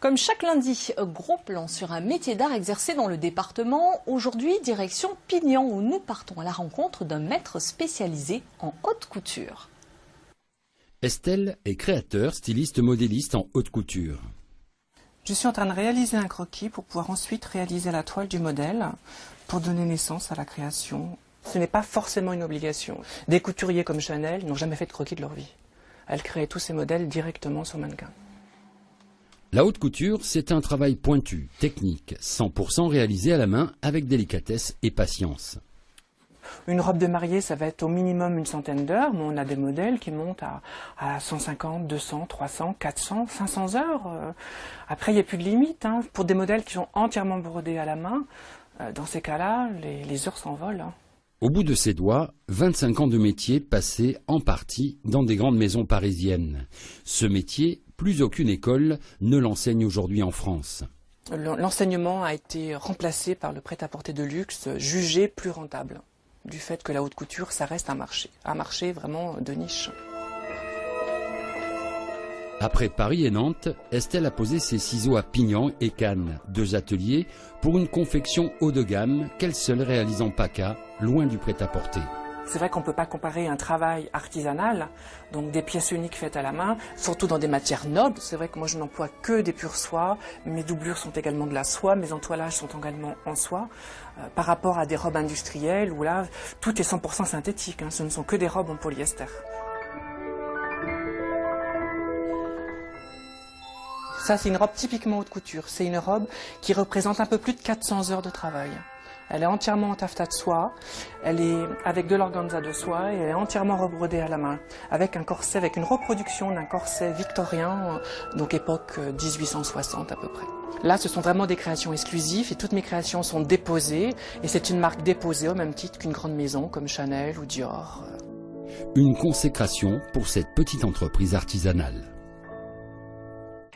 Comme chaque lundi, gros plan sur un métier d'art exercé dans le département. Aujourd'hui, direction Pignan, où nous partons à la rencontre d'un maître spécialisé en haute couture. Estelle est créateur, styliste, modéliste en haute couture. Je suis en train de réaliser un croquis pour pouvoir ensuite réaliser la toile du modèle pour donner naissance à la création. Ce n'est pas forcément une obligation. Des couturiers comme Chanel n'ont jamais fait de croquis de leur vie. Elle créait tous ses modèles directement sur mannequin. La haute couture, c'est un travail pointu, technique, 100% réalisé à la main avec délicatesse et patience. Une robe de mariée, ça va être au minimum une centaine d'heures, mais on a des modèles qui montent à 150, 200, 300, 400, 500 heures. Après, il n'y a plus de limite. Pour des modèles qui sont entièrement brodés à la main, dans ces cas-là, les heures s'envolent. Au bout de ses doigts, 25 ans de métier passé en partie dans des grandes maisons parisiennes. Ce métier, plus aucune école ne l'enseigne aujourd'hui en France. L'enseignement a été remplacé par le prêt-à-porter de luxe, jugé plus rentable, du fait que la haute couture, ça reste un marché vraiment de niche. Après Paris et Nantes, Estelle a posé ses ciseaux à Pignan et Cannes, deux ateliers pour une confection haut de gamme qu'elle seule réalise en PACA, loin du prêt-à-porter. C'est vrai qu'on ne peut pas comparer un travail artisanal, donc des pièces uniques faites à la main, surtout dans des matières nobles. C'est vrai que moi je n'emploie que des pures soies, mes doublures sont également de la soie, mes entoilages sont également en soie, par rapport à des robes industrielles où là tout est 100% synthétique, ce ne sont que des robes en polyester. Ça, c'est une robe typiquement haute couture. C'est une robe qui représente un peu plus de 400 heures de travail. Elle est entièrement en taffetas de soie, elle est avec de l'organza de soie et elle est entièrement rebrodée à la main, avec un corset, avec une reproduction d'un corset victorien, donc époque 1860 à peu près. Là, ce sont vraiment des créations exclusives et toutes mes créations sont déposées et c'est une marque déposée au même titre qu'une grande maison comme Chanel ou Dior. Une consécration pour cette petite entreprise artisanale.